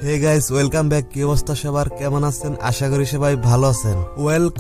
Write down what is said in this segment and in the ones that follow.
Hey guys, welcome back. কি অবস্থা সবার, কেমন আছেন? আশা করি সবাই ভালো আছেন।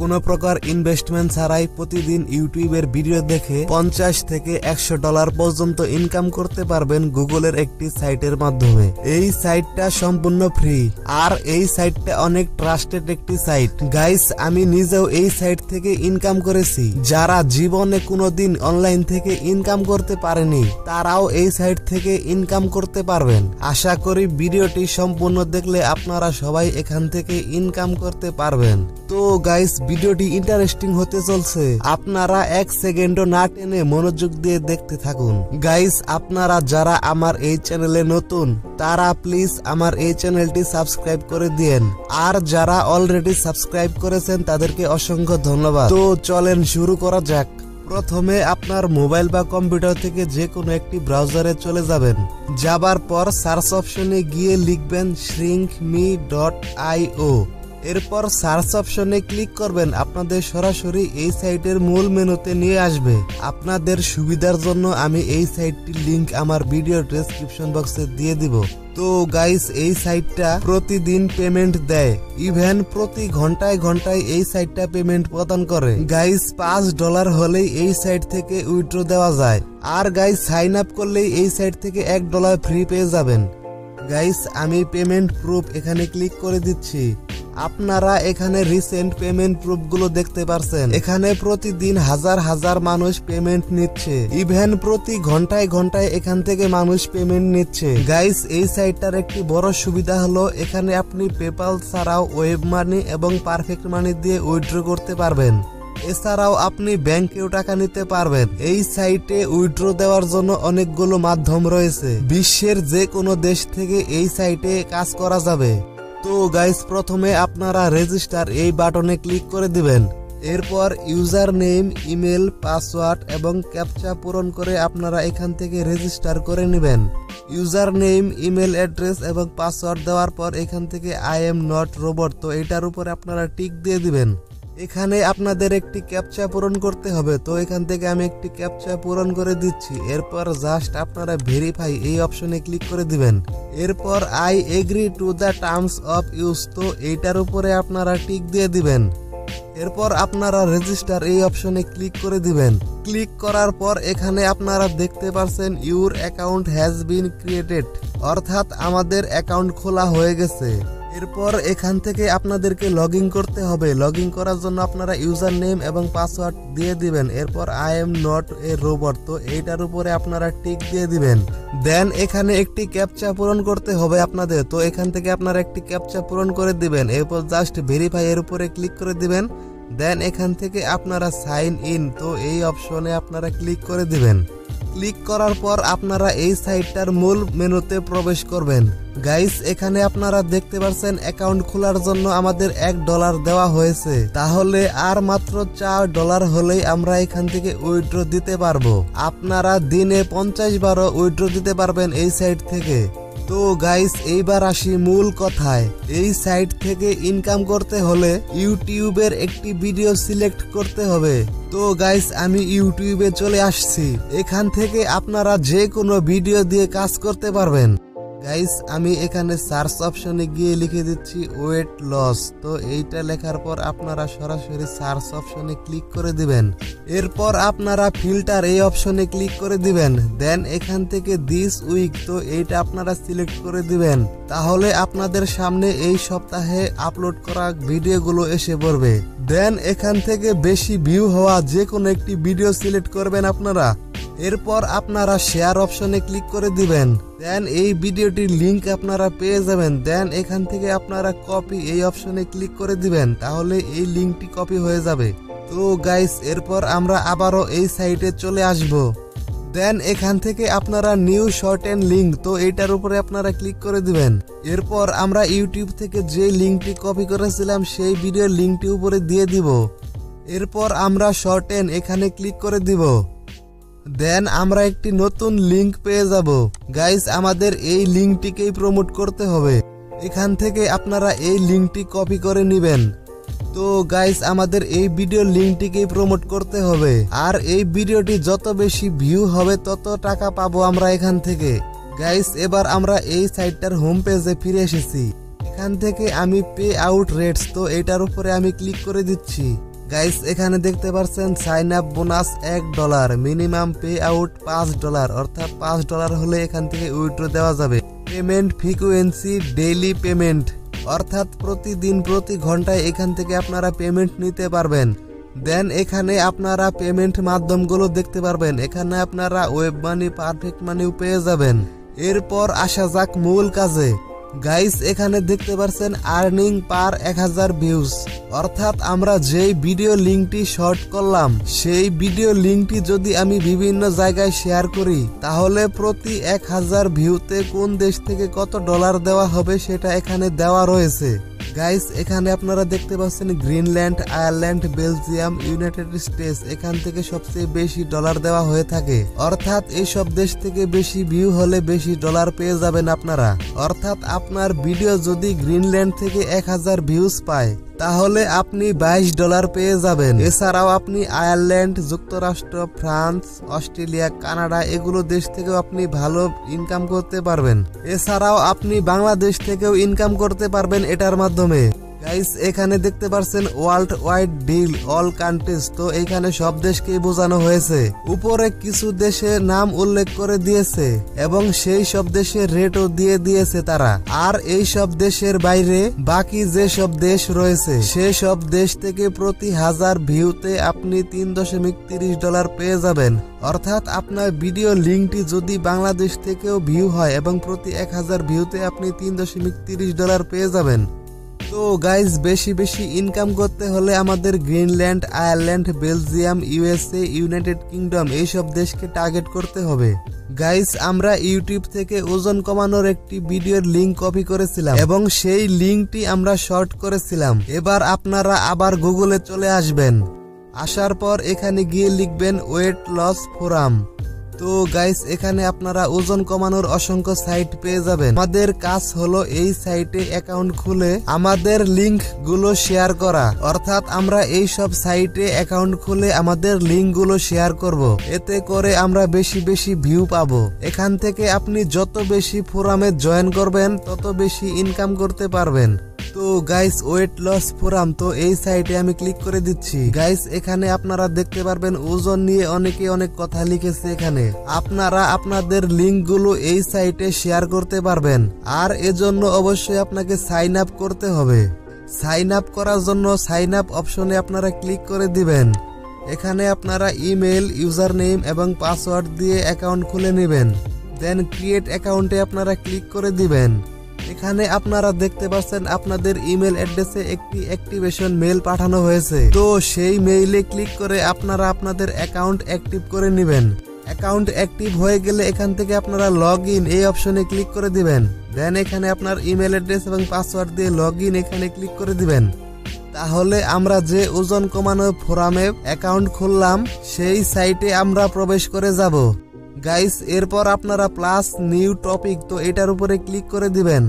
কোনো প্রকার ইনভেস্টমেন্ট ছাড়াই প্রতিদিন ইউটিউবের ভিডিও দেখে $50 থেকে $100 পর্যন্ত ইনকাম করতে পারবেন গুগলের একটি সাইটের মাধ্যমে। এই সাইটটা সম্পূর্ণ ফ্রি আর এই সাইটটা অনেক ট্রাস্টেড একটি সাইট। গাইস, আমি নিজেও এই সাইট থেকে ইনকাম করেছি। যারা জীবনে কোনোদিন অনলাইন থেকে ইনকাম করতে পারেনি তারাও এই সাইট থেকে ইনকাম করতে পারবেন। আশা করি ভিডিওটি সম্পূর্ণ দেখলে আপনারা সবাই এখান থেকে ইনকাম করতে পারবেন। তো গাইস, ভিডিওটি ইন্টারেস্টিং হতে চলছে, আপনারা 1 সেকেন্ডও না টেনে মনোযোগ দিয়ে দেখতে থাকুন। গাইস, আপনারা যারা আমার এই চ্যানেলে নতুন তারা প্লিজ আমার এই চ্যানেলটি সাবস্ক্রাইব করে দিয়েন, আর যারা অলরেডি সাবস্ক্রাইব করেছেন তাদেরকে অসংখ্য ধন্যবাদ। তো চলেন শুরু করা যাক। প্রথমে আপনার মোবাইল বা কম্পিউটার থেকে যে কোনো একটি ব্রাউজারে চলে যাবেন। যাবার পর সার্চ অপশনে গিয়ে লিখবেন shrinkme.io। এরপর সার্চ অপশনে ক্লিক করবেন। আপনাদের সরাসরি এই সাইটের মূল মেনুতে নিয়ে আসবে। আপনাদের সুবিধার জন্য আমি এই সাইটটির লিংক আমার ভিডিও ডেসক্রিপশন বক্সে দিয়ে দিব। তো গাইস, এই সাইটটা প্রতিদিন পেমেন্ট দেয়, ইভেন প্রতি ঘন্টায় ঘন্টায় এই সাইটটা পেমেন্ট প্রদান করে। গাইস, $5 হলেই এই সাইট থেকে উইথড্র দেওয়া যায়। আর গাইস, সাইন আপ করলেই এই সাইট থেকে $1 ফ্রি পেয়ে যাবেন। গাইস, আমি পেমেন্ট প্রুফ এখানে ক্লিক করে দিচ্ছি। আপনারা এখানে রিসেন্ট পেমেন্ট প্রুফ গুলো দেখতে পারছেন। এখানে প্রতিদিন হাজার হাজার মানুষ পেমেন্ট নিচ্ছে, ইভেন প্রতি ঘন্টায় ঘন্টায় এখান থেকে মানুষ পেমেন্ট নিচ্ছে। গাইস, এই সাইটটার একটি বড় সুবিধা হলো এখানে আপনি পেপাল ছাড়াও ওয়েব মানি এবং পারফেক্ট মানি দিয়ে উইথড্র করতে পারবেন। এছাড়াও আপনি ব্যাংকেও টাকা নিতে পারবেন। এই সাইটে উইথড্র দেওয়ার জন্য অনেকগুলো মাধ্যম রয়েছে। বিশ্বের যে কোনো দেশ থেকে এই সাইটে কাজ করা যাবে। তো গাইস, প্রথমে আপনারা রেজিস্টার এই বাটনে ক্লিক করে দিবেন। এরপর ইউজার নেম, ইমেল, পাসওয়ার্ড এবং ক্যাপচা পূরণ করে আপনারা এখান থেকে রেজিস্টার করে নেবেন। ইউজার নেম, ইমেল অ্যাড্রেস এবং পাসওয়ার্ড দেওয়ার পর এখান থেকে আই এম নট রোবট, তো এটার উপরে আপনারা টিক দিয়ে দিবেন। এখানে আপনাদের একটি ক্যাপচা পূরণ করতে হবে, তো এখান থেকে আমি একটি ক্যাপচা পূরণ করে দিচ্ছি। এরপর জাস্ট আপনারা ভেরিফাই এই অপশনে ক্লিক করে দিবেন। এরপর I agree to the terms of use, তো এইটার উপরে আপনারা টিক দিয়ে দিবেন। এরপর আপনারা রেজিস্টার এই অপশনে ক্লিক করে দিবেন। ক্লিক করার পর এখানে আপনারা দেখতে পাচ্ছেন your account has been created, অর্থাৎ আমাদের অ্যাকাউন্ট খোলা হয়ে গেছে। এরপর এখান থেকে আপনাদেরকে লগ ইন করতে হবে। লগ ইন করার জন্য আপনারা ইউজার নেম এবং পাসওয়ার্ড দিয়ে দিবেন। এরপর I am not a robot, তো এইটার উপরে আপনারা টিক দিয়ে দিবেন। দেন এখানে একটি ক্যাপচা পূরণ করতে হবে আপনাদের, তো এখান থেকে আপনারা একটি ক্যাপচা পূরণ করে দিবেন। এরপর জাস্ট ভেরিফাই এর উপরে ক্লিক করে দিবেন। দেন এখান থেকে আপনারা সাইন ইন, তো এই অপশনে আপনারা ক্লিক করে দিবেন। ক্লিক করার পর আপনারা এই সাইটটার মূল মেনুতে প্রবেশ করবেন। গাইস, এখানে আপনারা দেখতে পাচ্ছেন অ্যাকাউন্ট খোলার জন্য আমাদের $1 দেওয়া হয়েছে, তাহলে আর মাত্র $4 হলেই আমরা এখান থেকে উইথড্র দিতে পারবো। আপনারা দিনে 50 বারও উইথড্র দিতে পারবেন এই সাইট থেকে। তো গাইস, এইবার আসি মূল কথায়। এই সাইট থেকে ইনকাম করতে হলে ইউটিউবের একটি ভিডিও সিলেক্ট করতে হবে। তো গাইস, আমি ইউটিউবে চলে আসছি। এখান থেকে আপনারা যে কোনো ভিডিও দিয়ে কাজ করতে পারবেন। গাইস, আমি এখানে সার্চ অপশনে গিয়ে লিখে দিচ্ছি ওয়েট লস, তো এইটা লেখার পর আপনারা সরাসরি সার্চ অপশনে ক্লিক করে দিবেন। এরপর আপনারা ফিল্টার এই অপশনে ক্লিক করে দিবেন। দেন এখান থেকে দিস উইক, তো এইটা আপনারা সিলেক্ট করে দিবেন। তাহলে আপনাদের সামনে এই সপ্তাহে আপলোড করা ভিডিওগুলো এসে পড়বে। দেন এখান থেকে বেশি ভিউ হওয়া যে কোনো একটি ভিডিও সিলেক্ট করবেন আপনারা। এরপর আপনারা শেয়ার অপশনে ক্লিক করে দিবেন। দেন এই ভিডিওটির লিংক আপনারা পেয়ে যাবেন। দেন এখান থেকে আপনারা কপি এই অপশনে ক্লিক করে দিবেন, তাহলে এই লিংকটি কপি হয়ে যাবে। তো গাইস, এরপর আমরা আবারও এই সাইটে চলে আসব। দেন এখান থেকে আপনারা নিউ শর্ট এন্ড লিঙ্ক, তো এইটার উপরে আপনারা ক্লিক করে দিবেন। এরপর আমরা ইউটিউব থেকে যে লিংকটি কপি করেছিলাম সেই ভিডিওর লিংকটি উপরে দিয়ে দিব। এরপর আমরা শর্ট এন্ড এখানে ক্লিক করে দিব। দেন আমরা একটি নতুন লিংক পেয়ে যাব। গাইস, আমাদের এই লিংকটিকেই প্রমোট করতে হবে। এখান থেকে আপনারা এই লিংকটি কপি করে নেবেন। তো গাইস, আমাদের এই ভিডিওর লিংকটিকেই প্রমোট করতে হবে, আর এই ভিডিওটি যত বেশি ভিউ হবে তত টাকা পাবো আমরা এখান থেকে। গাইস এবার আমরা এই সাইটটার হোম পেজে ফিরে এসেছি। এখান থেকে আমি পে আউট রেটস, তো এটার উপরে আমি ক্লিক করে দিচ্ছি। গাইস এখানে দেখতে পাচ্ছেন sign up bonus $1, minimum pay out $5, অর্থাৎ $5 হলে এখান থেকে উইথড্র দেওয়া যাবে। পেমেন্ট ফ্রিকোয়েন্সি ডেইলি পেমেন্ট, অর্থাৎ প্রতিদিন প্রতি ঘন্টায় এখান থেকে আপনারা পেমেন্ট নিতে পারবেন। দেন এখানে আপনারা পেমেন্ট মাধ্যমগুলো দেখতে পারবেন। এখানে আপনারা ওয়েব মানি, পারফেক্ট মানিও পেয়ে যাবেন। এরপর আসা যাক মূল কাজে। গাইস এখানে দেখতে পাচ্ছেন আর্নিং পার 1000 ভিউজ, অর্থাৎ আমরা যেই ভিডিও লিঙ্কটি শর্ট করলাম সেই ভিডিও লিঙ্কটি যদি আমি বিভিন্ন জায়গায় শেয়ার করি তাহলে প্রতি 1000 ভিউতে কোন দেশ থেকে কত ডলার দেওয়া হবে সেটা এখানে দেওয়া রয়েছে। গাইস এখানে আপনারা দেখতে পাচ্ছেন Greenland, Ireland, Belgium, United states, এখান থেকে সবচেয়ে বেশি ডলার দেওয়া হয়ে থাকে। অর্থাৎ এইসব দেশ থেকে বেশি ভিউ হলে বেশি ডলার পেয়ে যাবেন আপনারা। অর্থাৎ আপনার ভিডিও যদি গ্রিনল্যান্ড থেকে 1000 ভিউজ পায় তাহলে আপনি $22 পেয়ে যাবেন। এছাড়াও আপনি আয়ারল্যান্ড, যুক্তরাষ্ট্র, ফ্রান্স, অস্ট্রেলিয়া, কানাডা এগুলো দেশ থেকেও আপনি ভালো ইনকাম করতে পারবেন। এছাড়াও আপনি বাংলাদেশ থেকেও ইনকাম করতে পারবেন এটার মাধ্যমে। গাইস এখানে দেখতে পাচ্ছেন world wide deal all countries, তো এইখানে সব দেশকেই বোঝানো হয়েছে। উপরে কিছু দেশের নাম উল্লেখ করে দিয়েছে এবং সেই সব দেশের রেটও দিয়ে দিয়েছে তারা। আর এই সব দেশের বাইরে বাকি যে সব দেশ রয়েছে সে সব দেশ থেকে প্রতি 1000 ভিউতে আপনি $3.30 পেয়ে যাবেন। অর্থাৎ আপনার ভিডিও লিঙ্কটি যদি বাংলাদেশ থেকেও ভিউ হয় এবং প্রতি 1000 ভিউতে আপনি $3.30 পেয়ে যাবেন। তো গাইস বেশি বেশি ইনকাম করতে হলে আমাদের Greenland, Ireland, Belgium, USA, United kingdom এইসব দেশকে টার্গেট করতে হবে। গাইস আমরা ইউটিউব থেকে ওজন কমানোর একটি ভিডিওর লিংক কপি করেছিলাম এবং সেই লিংকটি আমরা শর্ট করেছিলাম। এবার আপনারা আবার গুগলে চলে আসবেন। আসার পর এখানে গিয়ে লিখবেন ওয়েট লস ফোরাম। তো গাইস এখানে আপনারা ওজন কমানোর অসংখ্য সাইট পেয়ে যাবেন। আমাদের কাজ হলো এই সাইটে অ্যাকাউন্ট খুলে আমাদের লিংক গুলো শেয়ার করা, অর্থাৎ আমরা এই সব সাইটে অ্যাকাউন্ট খুলে আমাদের লিংক গুলো শেয়ার করব। এতে করে আমরা বেশি বেশি ভিউ পাবো। এখান থেকে আপনি যত বেশি ফোরামে জয়েন করবেন তত বেশি ইনকাম করতে পারবেন। তো গাইস ওয়েট লস ফোরাম, তো এই সাইটে আমি ক্লিক করে দিচ্ছি। গাইস এখানে আপনারা দেখতে পারবেন ওজন নিয়ে অনেকে অনেক কথা লিখেছে। এখানে আপনারা আপনাদের লিংক গুলো এই সাইটে শেয়ার করতে পারবেন। আর এজন্য অবশ্যই আপনাকে সাইন আপ করতে হবে। সাইন আপ করার জন্য সাইন আপ অপশনে আপনারা ক্লিক করে দিবেন। এখানে আপনারা ইমেল, ইউজার নেম এবং পাসওয়ার্ড দিয়ে অ্যাকাউন্ট খুলে নেবেন। দেন ক্রিয়েট অ্যাকাউন্টে আপনারা ক্লিক করে দিবেন। এখানে আপনারা দেখতে পাচ্ছেন আপনাদের ইমেল অ্যাড্রেসে একটি অ্যাক্টিভেশন মেইল পাঠানো হয়েছে। তো সেই মেইলে ক্লিক করে আপনারা আপনাদের অ্যাকাউন্ট অ্যাক্টিভ করে নেবেন। অ্যাকাউন্ট অ্যাক্টিভ হয়ে গেলে এখান থেকে আপনারা লগ ইন এই অপশনে ক্লিক করে দিবেন। দেন এখানে আপনার ইমেল অ্যাড্রেস এবং পাসওয়ার্ড দিয়ে লগ ইন এখানে ক্লিক করে দিবেন। তাহলে আমরা যে ওজন কমানো ফোরামে অ্যাকাউন্ট খুললাম সেই সাইটে আমরা প্রবেশ করে যাব। গাইস এরপর আপনারা প্লাস নিউ টপিক, তো এটার উপরে ক্লিক করে দিবেন।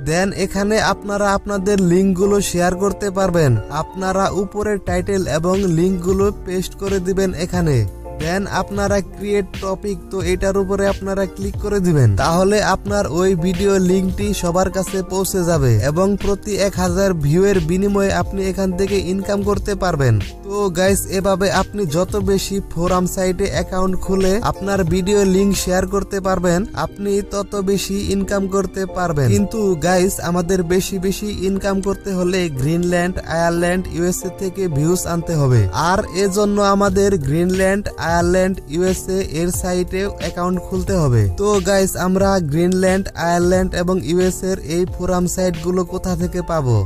দেন এখানে আপনারা আপনাদের লিঙ্কগুলো শেয়ার করতে পারবেন। আপনারা উপরে টাইটেল এবং লিঙ্কগুলো পেস্ট করে দিবেন এখানে। দেন আপনারা ক্রিয়েট টপিক, তো এটার উপরে আপনারা ক্লিক করে দিবেন। তাহলে আপনার ওই ভিডিও লিঙ্কটি সবার কাছে পৌঁছে যাবে এবং প্রতি 1000 ভিউয়ের বিনিময়ে আপনি এখান থেকে ইনকাম করতে পারবেন। তো গাইস এভাবে আপনি যত বেশি ফোরাম সাইটে অ্যাকাউন্ট খুলে আপনার ভিডিও লিঙ্ক শেয়ার করতে পারবেন আপনি তত বেশি ইনকাম করতে পারবেন। কিন্তু গাইস আমাদের বেশি বেশি ইনকাম করতে হলে গ্রিনল্যান্ড, আয়ারল্যান্ড, ইউএসএ থেকে ভিউজ আনতে হবে। আর এজন্য আমাদের গ্রিনল্যান্ড, আয়ারল্যান্ড, ইউএসএ এর সাইটে অ্যাকাউন্ট খুলতে হবে। তো গাইস আমরা গ্রিনল্যান্ড, আয়ারল্যান্ড এবং ইউএসএ এর এই ফোরাম সাইট গুলো কোথা থেকে পাবো?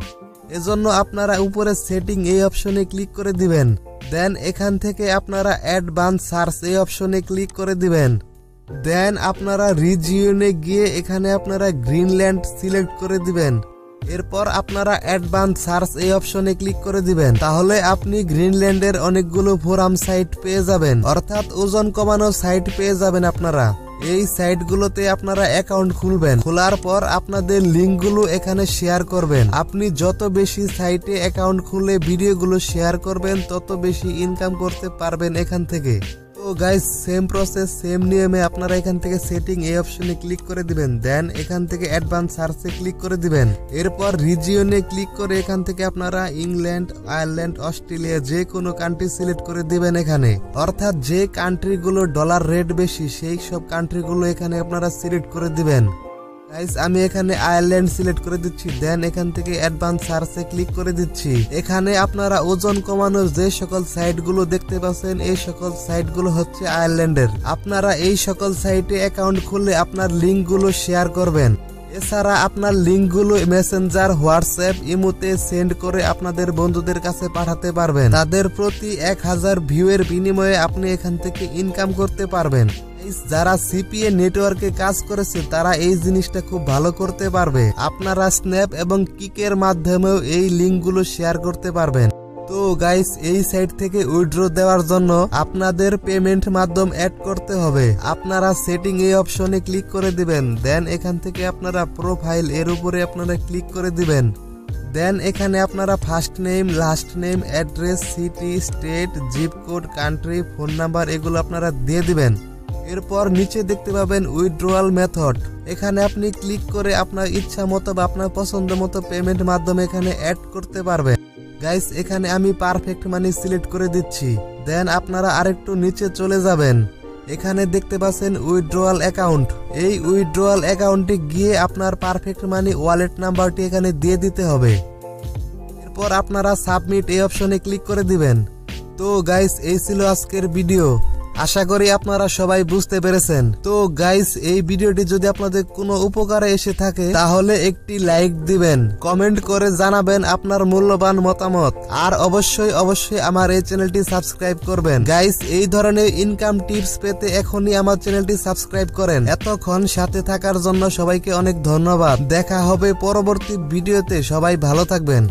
এজন্য আপনারা উপরে সেটিং এই অপশনে ক্লিক করে দিবেন। দেন এখান থেকে আপনারা অ্যাডভান্স সার্চ এই অপশনে ক্লিক করে দিবেন। দেন আপনারা রিজিয়নে গিয়ে এখানে আপনারা গ্রিনল্যান্ড সিলেক্ট করে দিবেন। এরপর আপনারা অ্যাডভান্স সার্চ এই অপশনে ক্লিক করে দিবেন। তাহলে আপনি গ্রিনল্যান্ডের অনেকগুলো ফোরাম সাইট পেয়ে যাবেন, অর্থাৎ ওজন কমানো সাইট পেয়ে যাবেন আপনারা। এই সাইটগুলোতে আপনারা অ্যাকাউন্ট খুলবেন। খোলার পর আপনাদের লিঙ্কগুলো এখানে শেয়ার করবেন। আপনি যত বেশি সাইটে অ্যাকাউন্ট খুলে ভিডিওগুলো শেয়ার করবেন তত বেশি ইনকাম করতে পারবেন এখান থেকে। তো গাইস সেম প্রসেস সেম নিয়মে আপনারা এখান থেকে সেটিং এই অপশনে ক্লিক করে দিবেন, দেন এখান থেকে অ্যাডভান্স সার্চে ক্লিক করে দিবেন। এরপর রিজিয়নে ক্লিক করে এখান থেকে আপনারা ইংল্যান্ড, আয়ারল্যান্ড, অস্ট্রেলিয়া যে কোনো কান্ট্রি সিলেক্ট করে দিবেন এখানে, অর্থাৎ যে কান্ট্রিগুলো ডলার রেট বেশি সেই সব কান্ট্রিগুলো এখানে আপনারা সিলেক্ট করে দিবেন। গাইস আমি এখানে আয়ারল্যান্ড সিলেক্ট করে দিচ্ছি, দেন এখান থেকে অ্যাডভান্স সার্চে ক্লিক করে দিচ্ছি। এখানে আপনারা ওজন কমানোর যে সকল সাইটগুলো দেখতে পাচ্ছেন এই সকল সাইটগুলো হচ্ছে আয়ারল্যান্ডের। আপনারা এই সকল সাইটে অ্যাকাউন্ট খুললে আপনার লিঙ্কগুলো শেয়ার করবেন। এছাড়া আপনার লিঙ্কগুলো মেসেঞ্জার, হোয়াটসঅ্যাপ, ইমোতে সেন্ড করে আপনাদের বন্ধুদের কাছে পাঠাতে পারবেন। তাদের প্রতি 1000 ভিউয়ের বিনিময়ে আপনি এখান থেকে ইনকাম করতে পারবেন। যারা সিপিএ নেটওয়ার্কে কাজ করেছে তারা এই জিনিসটা খুব ভালো করতে পারবে। আপনারা স্ন্যাপ এবং কিকের মাধ্যমেও এই লিঙ্কগুলো শেয়ার করতে পারবেন। তো গাইস এই সাইট থেকে উইথড্র দেওয়ার জন্য আপনাদের পেমেন্ট মাধ্যম অ্যাড করতে হবে। আপনারা সেটিং এই অপশনে ক্লিক করে দিবেন, দেন এখান থেকে আপনারা প্রোফাইল এর উপরে আপনারা ক্লিক করে দিবেন। দেন এখানে আপনারা first name, last name, address, city, state, zip code, country, phone number এগুলো আপনারা দিয়ে দিবেন। এরপর নিচে দেখতে পাবেন উইথড্রয়াল মেথড, এখানে আপনি ক্লিক করে আপনার ইচ্ছা মতো বা আপনার পছন্দ মতো পেমেন্ট মাধ্যমে এখানে অ্যাড করতে পারবেন। গাইস এখানে আমি পারফেক্ট মানি সিলেক্ট করে দিচ্ছি, দেন আপনারা আরেকটু নিচে চলে যাবেন। এখানে দেখতে পাচ্ছেন উইথড্রয়াল অ্যাকাউন্ট, এই উইথড্রয়াল অ্যাকাউন্টে গিয়ে আপনার পারফেক্ট মানি ওয়ালেট নাম্বারটি এখানে দিয়ে দিতে হবে। এরপর আপনারা সাবমিট এই অপশনে ক্লিক করে দিবেন। তো গাইস এই ছিল আজকের ভিডিও, আশা করি আপনারা সবাই বুঝতে পেরেছেন। তো গাইস এই ভিডিওটি যদি আপনাদের কোনো উপকারে এসে থাকে তাহলে একটি লাইক দিবেন, কমেন্ট করে জানাবেন আপনার মূল্যবান মতামত, আর অবশ্যই আমার এই চ্যানেলটি সাবস্ক্রাইব করবেন। গাইস এই ধরনের ইনকাম টিপস পেতে এখনই আমার চ্যানেলটি সাবস্ক্রাইব করেন। এতক্ষণ সাথে থাকার জন্য সবাইকে অনেক ধন্যবাদ। দেখা হবে পরবর্তী ভিডিওতে, সবাই ভালো থাকবেন।